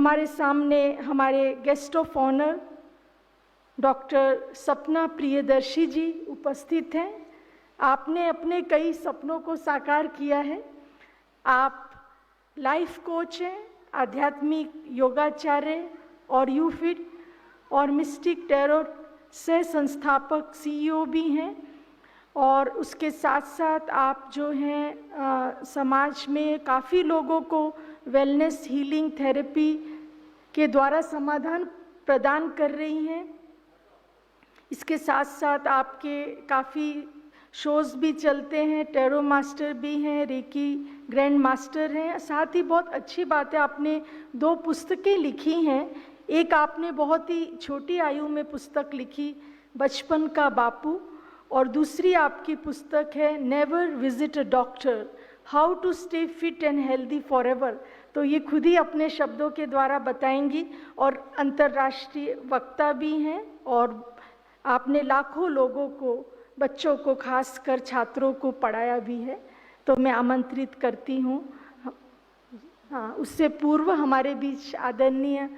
हमारे सामने हमारे गेस्ट ऑफ ऑनर डॉक्टर सपना प्रियदर्शी जी उपस्थित हैं। आपने अपने कई सपनों को साकार किया है। आप लाइफ कोच हैं, आध्यात्मिक योगाचार्य और यूफिट और मिस्टिक टैरो सह संस्थापक CEO भी हैं, और उसके साथ साथ आप जो हैं समाज में काफ़ी लोगों को वेलनेस हीलिंग थेरेपी के द्वारा समाधान प्रदान कर रही हैं। इसके साथ साथ आपके काफ़ी शोज़ भी चलते हैं, टैरो मास्टर भी हैं, रेकी ग्रैंड मास्टर हैं। साथ ही बहुत अच्छी बात है, आपने 2 पुस्तकें लिखी हैं। एक आपने बहुत ही छोटी आयु में पुस्तक लिखी, बचपन का बापू, और दूसरी आपकी पुस्तक है never visit a doctor, how to stay fit and healthy for ever. तो ये खुद ही अपने शब्दों के द्वारा बताएंगी, और अंतर्राष्ट्रीय वक्ता भी हैं, और आपने लाखों लोगों को, बच्चों को, खासकर छात्रों को पढ़ाया भी है। तो मैं आमंत्रित करती हूँ। हाँ, उससे पूर्व हमारे बीच आदरणीय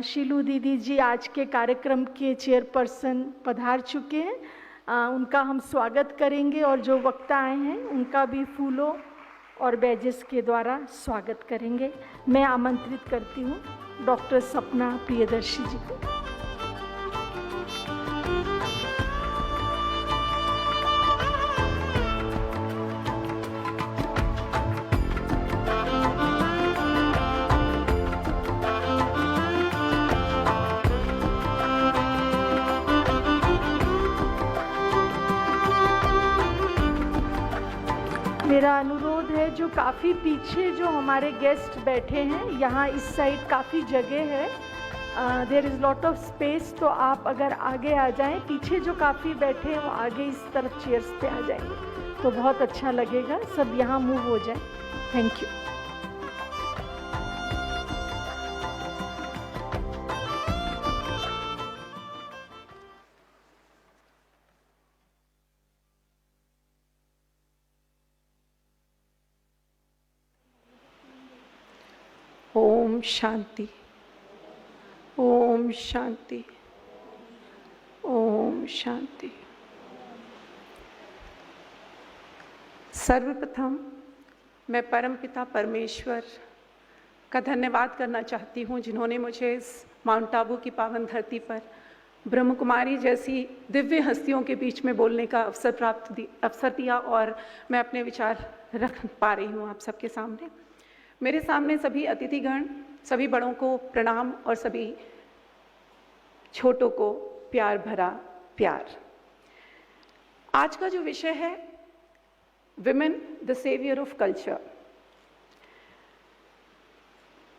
शीलू दीदी जी आज के कार्यक्रम के चेयरपर्सन पधार चुके हैं। उनका हम स्वागत करेंगे, और जो वक्ता आए हैं उनका भी फूलों और बैजेस के द्वारा स्वागत करेंगे। मैं आमंत्रित करती हूँ डॉक्टर सपना प्रियदर्शी जी को। मेरा अनुरोध है, जो काफ़ी पीछे जो हमारे गेस्ट बैठे हैं, यहाँ इस साइड काफ़ी जगह है, there is lot of space, तो आप अगर आगे आ जाएं, पीछे जो काफ़ी बैठे हैं वो आगे इस तरफ चेयर्स पे आ जाएंगे तो बहुत अच्छा लगेगा। सब यहाँ मूव हो जाए। Thank you. ओम शांति, ओम शांति, ओम शांति। सर्वप्रथम मैं परमपिता परमेश्वर का धन्यवाद करना चाहती हूँ, जिन्होंने मुझे इस माउंट आबू की पावन धरती पर ब्रह्म कुमारी जैसी दिव्य हस्तियों के बीच में बोलने का अवसर दिया, और मैं अपने विचार रख पा रही हूँ आप सबके सामने। मेरे सामने सभी अतिथिगण, सभी बड़ों को प्रणाम और सभी छोटों को प्यार भरा प्यार। आज का जो विषय है women the saviour of culture,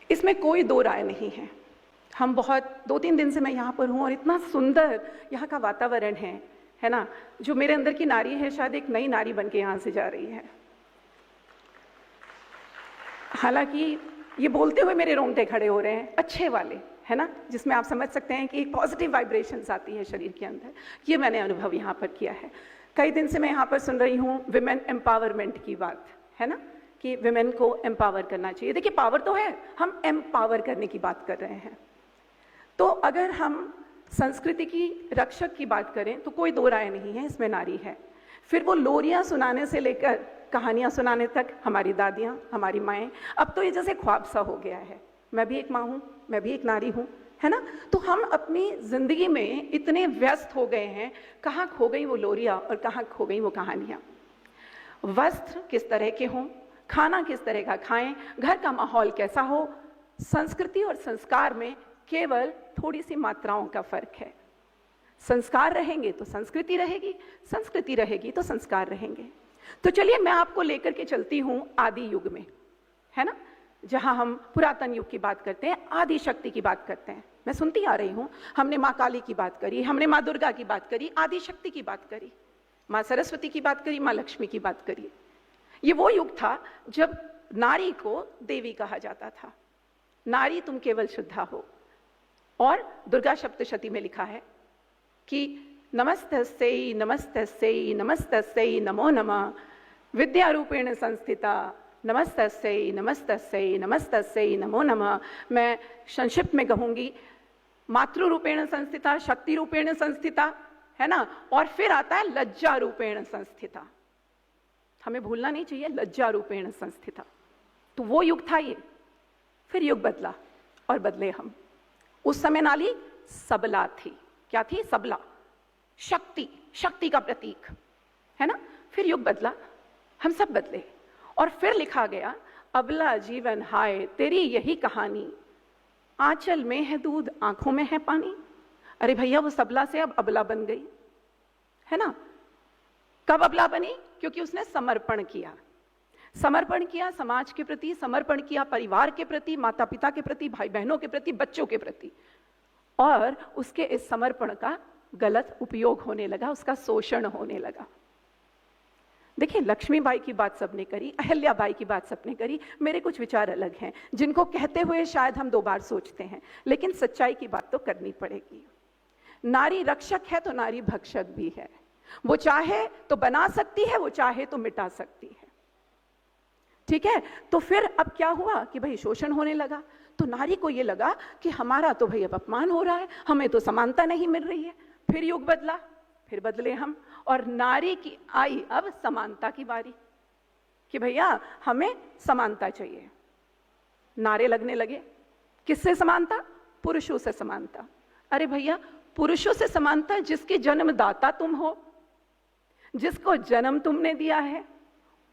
इसमें कोई दो राय नहीं है। हम बहुत 2-3 दिन से मैं यहाँ पर हूँ, और इतना सुंदर यहाँ का वातावरण है ना। जो मेरे अंदर की नारी है, शायद एक नई नारी बन के यहाँ से जा रही है। हालांकि ये बोलते हुए मेरे रोंगटे खड़े हो रहे हैं, अच्छे वाले, है ना, जिसमें आप समझ सकते हैं कि एक पॉजिटिव वाइब्रेशंस आती है शरीर के अंदर। ये मैंने अनुभव यहाँ पर किया है। कई दिन से मैं यहाँ पर सुन रही हूँ विमेन एम्पावरमेंट की बात, है ना, कि विमेन को एम्पावर करना चाहिए। देखिए, पावर तो है, हम एम्पावर करने की बात कर रहे हैं। तो अगर हम संस्कृति की रक्षक की बात करें तो कोई दो राय नहीं है, इसमें नारी है। फिर वो लोरियां सुनाने से लेकर कहानियां सुनाने तक हमारी दादियां, हमारी माएँ, अब तो ये जैसे ख्वाब सा हो गया है। मैं भी एक माँ हूँ, मैं भी एक नारी हूँ, है ना। तो हम अपनी जिंदगी में इतने व्यस्त हो गए हैं, कहाँ खो गई वो लोरियां और कहाँ खो गई वो कहानियां। वस्त्र किस तरह के हों, खाना किस तरह का खाएं, घर का माहौल कैसा हो, संस्कृति और संस्कार में केवल थोड़ी सी मात्राओं का फर्क है। संस्कार रहेंगे तो संस्कृति रहेगी, संस्कृति रहेगी तो संस्कार रहेंगे। तो चलिए मैं आपको लेकर के चलती हूँ आदि युग में, है ना, जहाँ हम पुरातन युग की बात करते हैं, आदि शक्ति की बात करते हैं। मैं सुनती आ रही हूँ, हमने माँ काली की बात करी, हमने माँ दुर्गा की बात करी, आदि शक्ति की बात करी, माँ सरस्वती की बात करी, माँ लक्ष्मी की बात करी। ये वो युग था जब नारी को देवी कहा जाता था। नारी तुम केवल शुद्धा हो। और दुर्गा सप्तशती में लिखा है कि नमस्तस्यै नमस्तस्यै नमस्तस्यै नमो नमः, विद्यारूपेण संस्थिता नमस्तस्यै नमस्तस्यै नमस्तस्यै नमो नमः। मैं संक्षिप्त में कहूंगी, मातृरूपेण संस्थिता, शक्ति रूपेण संस्थिता, है ना, और फिर आता है लज्जा रूपेण संस्थिता। हमें भूलना नहीं चाहिए, लज्जा रूपेण संस्थिता। तो वो युग था ये, फिर युग बदला और बदले हम। उस समय नारी सबला थी। क्या थी? सबला, शक्ति, शक्ति का प्रतीक, है ना। फिर युग बदला, हम सब बदले, और फिर लिखा गया, अबला जीवन हाय तेरी यही कहानी, आंचल में है दूध आंखों में है पानी। अरे भैया, वो सबला से अब अबला बन गई, है ना। कब अबला बनी? क्योंकि उसने समर्पण किया, समर्पण किया समाज के प्रति, समर्पण किया परिवार के प्रति, माता पिता के प्रति, भाई बहनों के प्रति, बच्चों के प्रति, और उसके इस समर्पण का गलत उपयोग होने लगा, उसका शोषण होने लगा। देखिए, लक्ष्मीबाई की बात सबने करी, अहल्याबाई की बात सबने करी, मेरे कुछ विचार अलग हैं जिनको कहते हुए शायद हम 2 बार सोचते हैं, लेकिन सच्चाई की बात तो करनी पड़ेगी। नारी रक्षक है तो नारी भक्षक भी है। वो चाहे तो बना सकती है, वो चाहे तो मिटा सकती है, ठीक है। तो फिर अब क्या हुआ कि भाई शोषण होने लगा, तो नारी को ये लगा कि हमारा तो भाई अब अपमान हो रहा है, हमें तो समानता नहीं मिल रही है। फिर युग बदला, फिर बदले हम, और नारी की आई अब समानता की बारी कि भैया हमें समानता चाहिए। नारे लगने लगे, किससे समानता? पुरुषों से समानता। अरे भैया, पुरुषों से समानता जिसके जन्मदाता तुम हो, जिसको जन्म तुमने दिया है,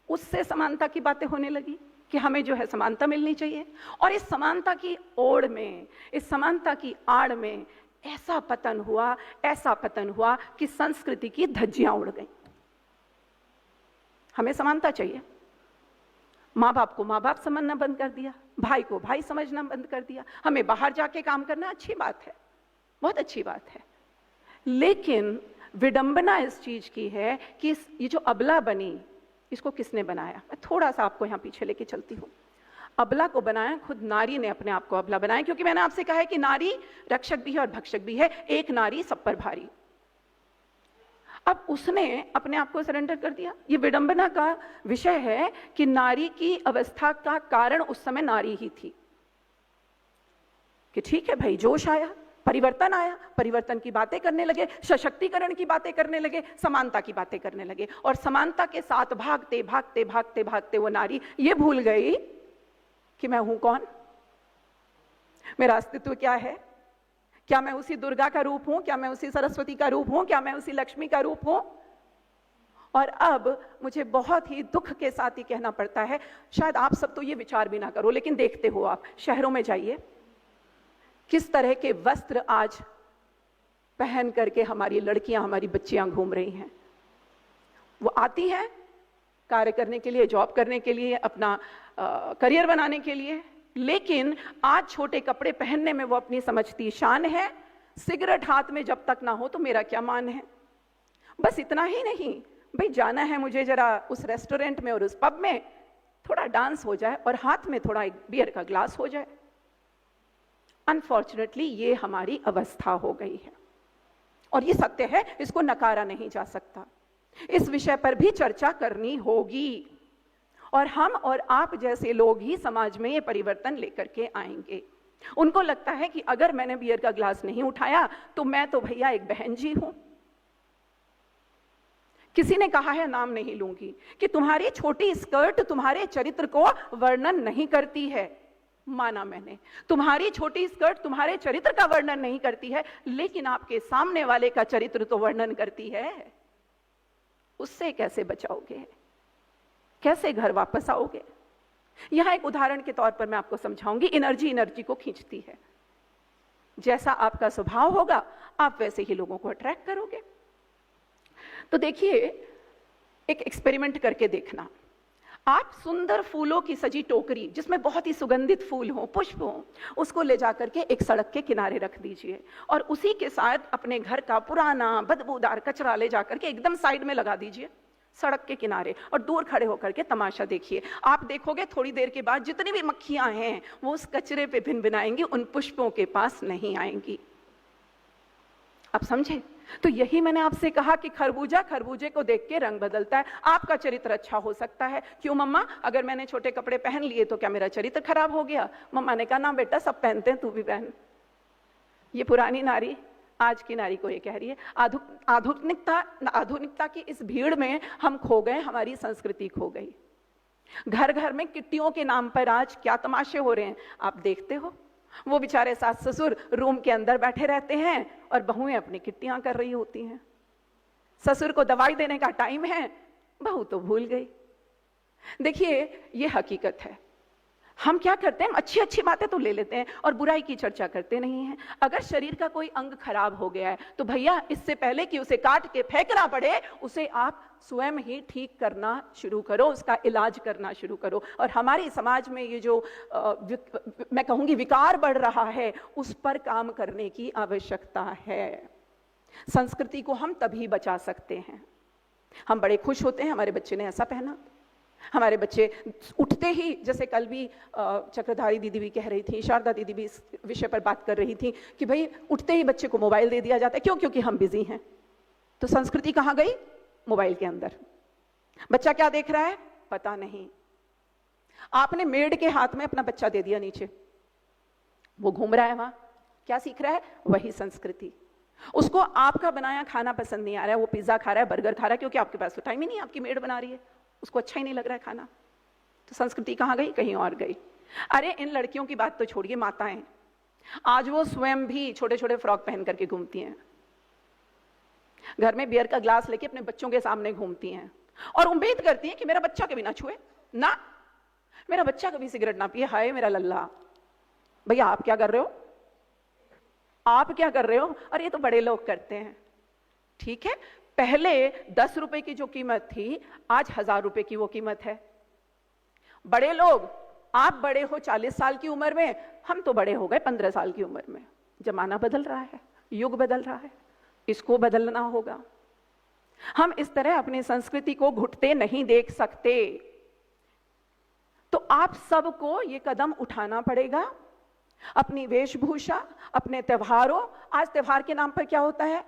उससे समानता की बातें होने लगी कि हमें जो है समानता मिलनी चाहिए। और इस समानता की ओड़ में, इस समानता की आड़ में ऐसा पतन हुआ, ऐसा पतन हुआ कि संस्कृति की धज्जियां उड़ गईं। हमें समानता चाहिए, माँ बाप को माँ बाप समझना बंद कर दिया, भाई को भाई समझना बंद कर दिया। हमें बाहर जाके काम करना अच्छी बात है, बहुत अच्छी बात है, लेकिन विडंबना इस चीज की है कि ये जो अबला बनी, इसको किसने बनाया? मैं थोड़ा सा आपको यहां पीछे लेके चलती हूं। अबला को बनाया खुद नारी ने, अपने आप को अबला बनाया, क्योंकि मैंने आपसे कहा है कि नारी रक्षक भी है और भक्षक भी है, एक नारी सब पर भारी। अब उसने अपने आप को सरेंडर कर दिया। ये विडंबना का विषय है कि नारी की अवस्था का कारण उस समय नारी ही थी कि ठीक है भाई, जोश आया, परिवर्तन आया, परिवर्तन की बातें करने लगे, सशक्तिकरण की बातें करने लगे, समानता की बातें करने लगे, और समानता के साथ भागते भागते भागते भागते वो नारी ये भूल गई कि मैं हूं कौन, मेरा अस्तित्व क्या है, क्या मैं उसी दुर्गा का रूप हूं, क्या मैं उसी सरस्वती का रूप हूं, क्या मैं उसी लक्ष्मी का रूप हूं। और अब मुझे बहुत ही दुख के साथ ही कहना पड़ता है, शायद आप सब तो ये विचार भी ना करो, लेकिन देखते हो आप शहरों में जाइए, किस तरह के वस्त्र आज पहन करके हमारी लड़कियां, हमारी बच्चियां घूम रही हैं। वो आती हैं कार्य करने के लिए, जॉब करने के लिए, अपना करियर बनाने के लिए, लेकिन आज छोटे कपड़े पहनने में वो अपनी समझती शान है। सिगरेट हाथ में जब तक ना हो तो मेरा क्या मान है। बस इतना ही नहीं, भाई जाना है मुझे जरा उस रेस्टोरेंट में और उस पब में, थोड़ा डांस हो जाए और हाथ में थोड़ा एक बियर का ग्लास हो जाए। अनफॉर्चुनेटली ये हमारी अवस्था हो गई है और ये सत्य है, इसको नकारा नहीं जा सकता। इस विषय पर भी चर्चा करनी होगी और हम और आप जैसे लोग ही समाज में ये परिवर्तन लेकर के आएंगे। उनको लगता है कि अगर मैंने बियर का ग्लास नहीं उठाया तो मैं तो भैया एक बहन जी हूं। किसी ने कहा है, नाम नहीं लूंगी, कि तुम्हारी छोटी स्कर्ट तुम्हारे चरित्र को वर्णन नहीं करती है। माना मैंने, तुम्हारी छोटी स्कर्ट तुम्हारे चरित्र का वर्णन नहीं करती है, लेकिन आपके सामने वाले का चरित्र तो वर्णन करती है। उससे कैसे बचाओगे, कैसे घर वापस आओगे? यहां एक उदाहरण के तौर पर मैं आपको समझाऊंगी। एनर्जी को खींचती है। जैसा आपका स्वभाव होगा आप वैसे ही लोगों को अट्रैक्ट करोगे। तो देखिए, एक एक्सपेरिमेंट करके देखना। आप सुंदर फूलों की सजी टोकरी जिसमें बहुत ही सुगंधित फूल हो, पुष्प हो, उसको ले जाकर के एक सड़क के किनारे रख दीजिए और उसी के साथ अपने घर का पुराना बदबूदार कचरा ले जाकर के एकदम साइड में लगा दीजिए, सड़क के किनारे, और दूर खड़े होकर के तमाशा देखिए। आप देखोगे थोड़ी देर के बाद जितनी भी मक्खियां हैं वो उस कचरे पे भिनभिनाएंगी, उन पुष्पों के पास नहीं आएंगी। आप समझे? तो यही मैंने आपसे कहा कि खरबूजा खरबूजे को देख के रंग बदलता है। आपका चरित्र अच्छा हो सकता है। क्यों मम्मा, अगर मैंने छोटे कपड़े पहन लिए तो क्या मेरा चरित्र खराब हो गया? मम्मा ने कहा ना बेटा, सब पहनते हैं, तू भी पहन। ये पुरानी नारी आज की नारी को ये कह रही है। आधुनिकता की इस भीड़ में हम खो गए, हमारी संस्कृति खो गई। घर घर में किट्टियों के नाम पर आज क्या तमाशे हो रहे हैं आप देखते हो। वो बेचारे सास ससुर रूम के अंदर बैठे रहते हैं और बहुएं अपनी किट्टियां कर रही होती हैं। ससुर को दवाई देने का टाइम है, बहू तो भूल गई। देखिए, ये हकीकत है। हम क्या करते हैं, अच्छी अच्छी बातें तो ले लेते हैं और बुराई की चर्चा करते नहीं हैं। अगर शरीर का कोई अंग खराब हो गया है तो भैया, इससे पहले कि उसे काट के फेंकना पड़े, उसे आप स्वयं ही ठीक करना शुरू करो, उसका इलाज करना शुरू करो। और हमारे समाज में ये जो मैं कहूंगी विकार बढ़ रहा है, उस पर काम करने की आवश्यकता है। संस्कृति को हम तभी बचा सकते हैं। हम बड़े खुश होते हैं हमारे बच्चे ने ऐसा पहना, हमारे बच्चे उठते ही, जैसे कल भी चक्रधारी दीदी भी कह रही थी, शारदा दीदी भी इस विषय पर बात कर रही थी कि भाई उठते ही बच्चे को मोबाइल दे दिया जाता है। क्यों? क्योंकि हम बिजी हैं। तो संस्कृति कहाँ गई? मोबाइल के अंदर। बच्चा क्या देख रहा है पता नहीं। आपने मेड के हाथ में अपना बच्चा दे दिया नीचे, वो घूम रहा है वहां, क्या सीख रहा है? वही संस्कृति। उसको आपका बनाया खाना पसंद नहीं आ रहा है, वो पिज्जा खा रहा है, बर्गर खा रहा है, क्योंकि आपके पास तो टाइम ही नहीं, आपकी मेड बना रही है, उसको अच्छा ही नहीं लग रहा है खाना। तो संस्कृति कहाँ गई? कहीं और गई। अरे इन लड़कियों की बात तो छोड़िए, माताएं आज वो स्वयं भी छोटे छोटे फ्रॉक पहन करके घूमती हैं, घर में बियर का ग्लास लेके अपने बच्चों के सामने घूमती हैं और उम्मीद करती हैं कि मेरा बच्चा कभी ना छुए, ना मेरा बच्चा कभी सिगरेट ना पिए। हाय मेरा लल्ला। भैया आप क्या कर रहे हो? आप क्या कर रहे हो? और ये तो बड़े लोग करते हैं। ठीक है, पहले 10 रुपए की जो कीमत थी, आज 1000 रुपए की वो कीमत है। बड़े लोग, आप बड़े हो 40 साल की उम्र में, हम तो बड़े हो गए 15 साल की उम्र में। जमाना बदल रहा है, युग बदल रहा है, इसको बदलना होगा। हम इस तरह अपनी संस्कृति को घुटते नहीं देख सकते। तो आप सबको ये कदम उठाना पड़ेगा। अपनी वेशभूषा, अपने त्योहारों, आज त्योहार के नाम पर क्या होता है?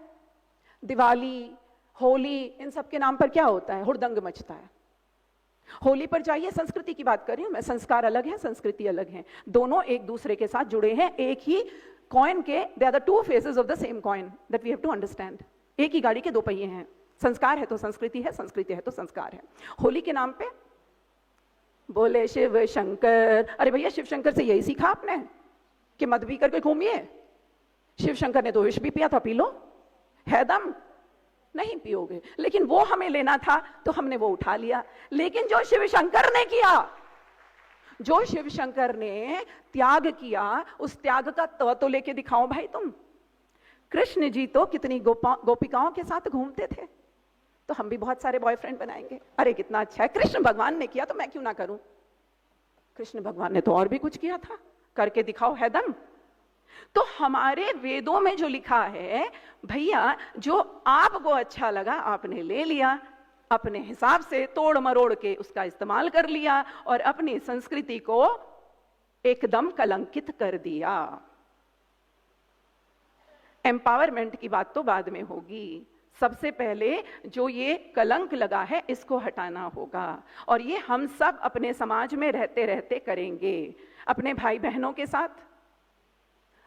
दिवाली, होली, इन सब के नाम पर क्या होता है? हुड़दंग मचता है। होली पर जाइए, संस्कृति की बात कर रही हूं मैं, संस्कार अलग है, संस्कृति अलग है, दोनों एक दूसरे के साथ जुड़े हैं, एक ही कॉइन के, they are the two faces of the same coin, that we have to understand. एक ही गाड़ी के दो पहिए हैं। संस्कार है तो संस्कृति है, संस्कृति है तो संस्कार है। होली के नाम पे बोले शिव शंकर। अरे भैया, शिव शंकर से यही सीखा आपने कि मद पी करके घूमिए? शिव शंकर ने तो विष भी पिया था, पी लो, है दम? नहीं पियोगे। लेकिन वो हमें लेना था तो हमने वो उठा लिया। लेकिन जो शिव शंकर ने किया, जो शिव शंकर ने त्याग किया, उस त्याग का तो लेके दिखाओ भाई तुम। कृष्ण जी तो कितनी गोपिकाओं के साथ घूमते थे, तो हम भी बहुत सारे बॉयफ्रेंड बनाएंगे। अरे कितना अच्छा है, कृष्ण भगवान ने किया तो मैं क्यों ना करूं? कृष्ण भगवान ने तो और भी कुछ किया था, करके दिखाओ, है दम? तो हमारे वेदों में जो लिखा है, भैया जो आपको अच्छा लगा आपने ले लिया, अपने हिसाब से तोड़ मरोड़ के उसका इस्तेमाल कर लिया और अपनी संस्कृति को एकदम कलंकित कर दिया। एम्पावरमेंट की बात तो बाद में होगी। सबसे पहले जो ये कलंक लगा है, इसको हटाना होगा। और ये हम सब अपने समाज में रहते रहते करेंगे, अपने भाई बहनों के साथ,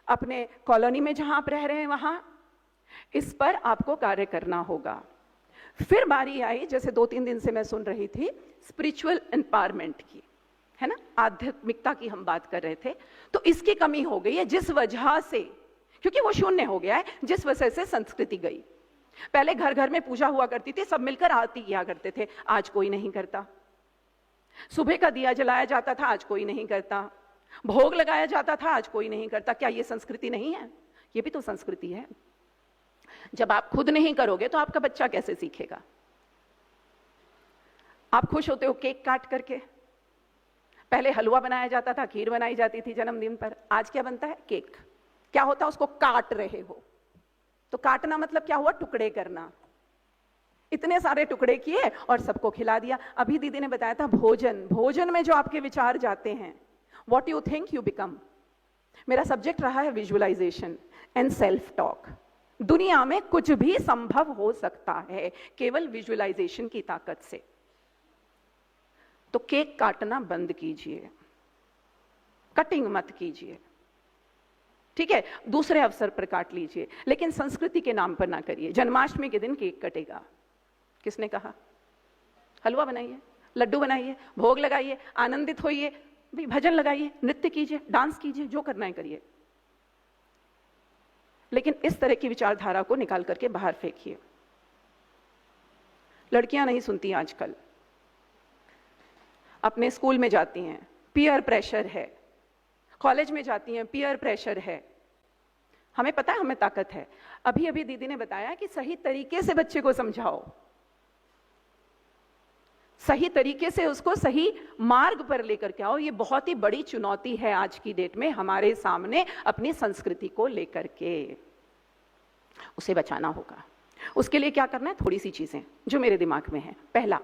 अपने कॉलोनी में जहां आप रह रहे हैं वहां, इस पर आपको कार्य करना होगा। फिर बारी आई, जैसे 2-3 दिन से मैं सुन रही थी, स्पिरिचुअल एम्पावरमेंट की, है ना, आध्यात्मिकता की हम बात कर रहे थे। तो इसकी कमी हो गई है, जिस वजह से, क्योंकि वो शून्य हो गया है, जिस वजह से संस्कृति गई। पहले घर घर में पूजा हुआ करती थी, सब मिलकर आरती किया करते थे, आज कोई नहीं करता। सुबह का दिया जलाया जाता था, आज कोई नहीं करता। भोग लगाया जाता था, आज कोई नहीं करता। क्या ये संस्कृति नहीं है? ये भी तो संस्कृति है। जब आप खुद नहीं करोगे तो आपका बच्चा कैसे सीखेगा? आप खुश होते हो केक काट करके? पहले हलवा बनाया जाता था, खीर बनाई जाती थी जन्मदिन पर, आज क्या बनता है? केक। क्या होता है? उसको काट रहे हो। तो काटना मतलब क्या हुआ? टुकड़े करना। इतने सारे टुकड़े किए और सबको खिला दिया। अभी दीदी ने बताया था भोजन, भोजन में जो आपके विचार जाते हैं, what you think you become. मेरा सब्जेक्ट रहा है विजुअलाइजेशन एंड सेल्फ टॉक। दुनिया में कुछ भी संभव हो सकता है केवल विजुअलाइजेशन की ताकत से। तो केक काटना बंद कीजिए, कटिंग मत कीजिए, ठीक है, दूसरे अवसर पर काट लीजिए, लेकिन संस्कृति के नाम पर ना करिए। जन्माष्टमी के दिन केक कटेगा, किसने कहा? हलवा बनाइए, लड्डू बनाइए, भोग लगाइए, आनंदित होइए, भजन लगाइए, नृत्य कीजिए, डांस कीजिए, जो करना है करिए, लेकिन इस तरह की विचारधारा को निकाल करके बाहर फेंकिए। लड़कियां नहीं सुनती आजकल, अपने स्कूल में जाती हैं, पीयर प्रेशर है, कॉलेज में जाती हैं, पीयर प्रेशर है। हमें पता है हमें ताकत है। अभी अभी दीदी ने बताया कि सही तरीके से बच्चे को समझाओ, सही तरीके से उसको सही मार्ग पर लेकर के आओ। ये बहुत ही बड़ी चुनौती है आज की डेट में हमारे सामने, अपनी संस्कृति को लेकर के उसे बचाना होगा। उसके लिए क्या करना है? थोड़ी सी चीजें जो मेरे दिमाग में है। पहला,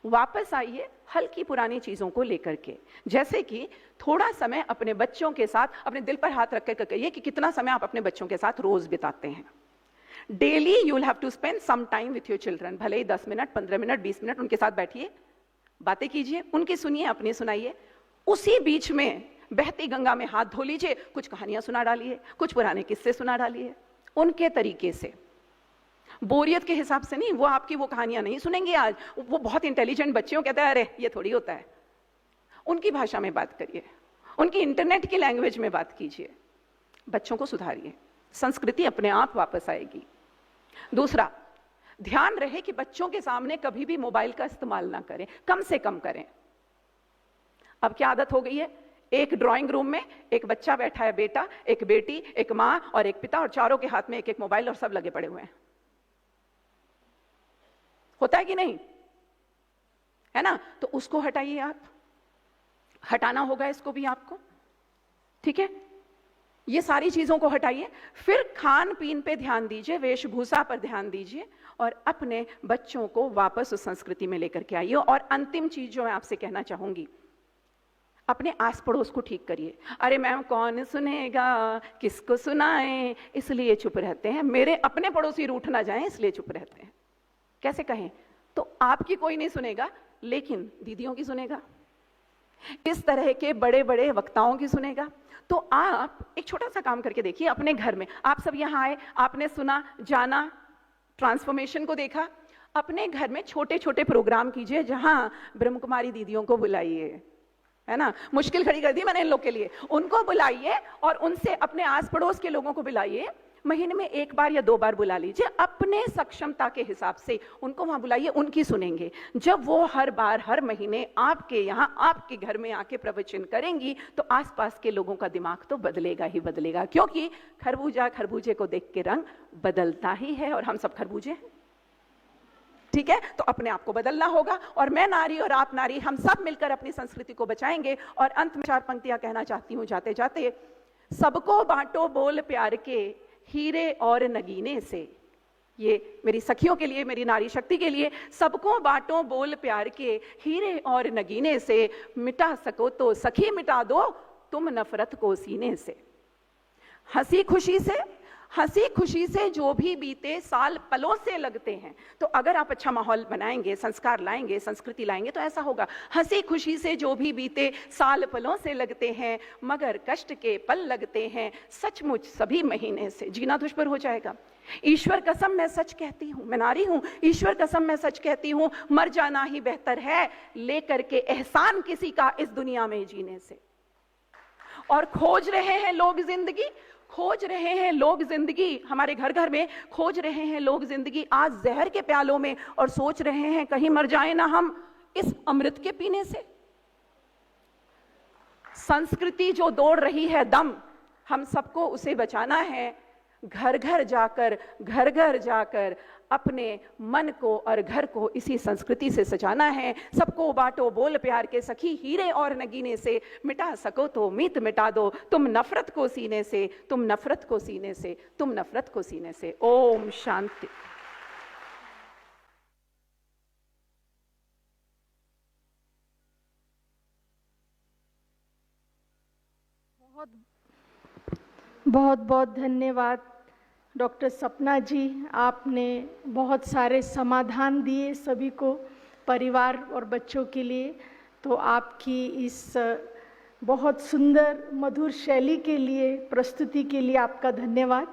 वापस आइए हल्की पुरानी चीजों को लेकर के, जैसे कि थोड़ा समय अपने बच्चों के साथ, अपने दिल पर हाथ रख कर कहिए कि कितना समय आप अपने बच्चों के साथ रोज बिताते हैं। Daily you will have to spend some time with your children. भले ही 10 मिनट, 15 मिनट, 20 मिनट उनके साथ बैठिए, बातें कीजिए, उनकी सुनिए, अपनी सुनाइए। उसी बीच में बहती गंगा में हाथ धो लीजिए, कुछ कहानियां सुना डालिए, कुछ पुराने किस्से सुना डालिए, उनके तरीके से, बोरियत के हिसाब से नहीं। वो आपकी वो कहानियां नहीं सुनेंगे आज, वो बहुत इंटेलिजेंट बच्चे हो, कहते हैं अरे ये थोड़ी होता है। उनकी भाषा में बात करिए, उनकी इंटरनेट की लैंग्वेज में बात कीजिए, बच्चों को सुधारिए, संस्कृति अपने आप वापस आएगी। दूसरा, ध्यान रहे कि बच्चों के सामने कभी भी मोबाइल का इस्तेमाल ना करें, कम से कम करें। अब क्या आदत हो गई है? एक ड्राइंग रूम में एक बच्चा बैठा है, बेटा, एक बेटी, एक माँ और एक पिता, और चारों के हाथ में एक एक मोबाइल और सब लगे पड़े हुए हैं। होता है कि नहीं? है ना? तो उसको हटाइए, आप हटाना होगा इसको भी आपको, ठीक है? ये सारी चीजों को हटाइए। फिर खान पीन पे ध्यान दीजिए, वेशभूषा पर ध्यान दीजिए और अपने बच्चों को वापस उस संस्कृति में लेकर के आइए। और अंतिम चीज जो मैं आपसे कहना चाहूंगी, अपने आस पड़ोस को ठीक करिए। अरे मैम कौन सुनेगा, किसको सुनाएं, इसलिए चुप रहते हैं। मेरे अपने पड़ोसी रूठ ना जाएं इसलिए चुप रहते हैं। कैसे कहें? तो आपकी कोई नहीं सुनेगा, लेकिन दीदियों की सुनेगा, इस तरह के बड़े बड़े वक्ताओं की सुनेगा। तो आप एक छोटा सा काम करके देखिए अपने घर में। आप सब यहाँ आए, आपने सुना, जाना, ट्रांसफॉर्मेशन को देखा। अपने घर में छोटे छोटे प्रोग्राम कीजिए, जहां ब्रह्म कुमारी दीदियों को बुलाइए, है ना? मुश्किल खड़ी कर दी मैंने इन लोग के लिए। उनको बुलाइए और उनसे अपने आस पड़ोस के लोगों को बुलाइए। महीने में 1 बार या 2 बार बुला लीजिए, अपने सक्षमता के हिसाब से उनको वहां बुलाइए, उनकी सुनेंगे। जब वो हर बार, हर महीने आपके यहाँ, आपके घर में आके प्रवचन करेंगी, तो आसपास के लोगों का दिमाग तो बदलेगा ही बदलेगा, क्योंकि खरबूजा खरबूजे को देख के रंग बदलता ही है, और हम सब खरबूजे हैं, ठीक है? तो अपने आप को बदलना होगा। और मैं नारी और आप नारी, हम सब मिलकर अपनी संस्कृति को बचाएंगे। और अंत में 4 पंक्तियां कहना चाहती हूं जाते जाते। सबको बांटो बोल प्यार के, हीरे और नगीने से। ये मेरी सखियों के लिए, मेरी नारी शक्ति के लिए। सबको बांटो बोल प्यार के, हीरे और नगीने से। मिटा सको तो सखी मिटा दो तुम नफरत को सीने से। हंसी खुशी से जो भी बीते साल पलों से लगते हैं। तो अगर आप अच्छा माहौल बनाएंगे, संस्कार लाएंगे, संस्कृति लाएंगे, तो ऐसा होगा। हंसी खुशी से जो भी बीते साल पलों से लगते हैं, मगर कष्ट के पल लगते हैं सचमुच सभी महीने से। जीना दुष्कर हो जाएगा। ईश्वर कसम मैं सच कहती हूँ, मैं नारी हूँ, ईश्वर कसम मैं सच कहती हूँ, मर जाना ही बेहतर है लेकर के एहसान किसी का इस दुनिया में जीने से। और खोज रहे हैं लोग जिंदगी, हमारे घर घर में खोज रहे हैं लोग जिंदगी आज जहर के प्यालों में, और सोच रहे हैं कहीं मर जाए ना हम इस अमृत के पीने से। संस्कृति जो दौड़ रही है दम, हम सबको उसे बचाना है। घर घर जाकर अपने मन को और घर को इसी संस्कृति से सजाना है। सबको बांटो बोल प्यार के सखी, हीरे और नगीने से। मिटा सको तो मीत मिटा दो तुम नफरत को सीने से, तुम नफरत को सीने से, तुम नफरत को सीने से। ओम शांति। बहुत बहुत धन्यवाद डॉक्टर सपना जी, आपने बहुत सारे समाधान दिए सभी को, परिवार और बच्चों के लिए। तो आपकी इस बहुत सुंदर मधुर शैली के लिए, प्रस्तुति के लिए आपका धन्यवाद।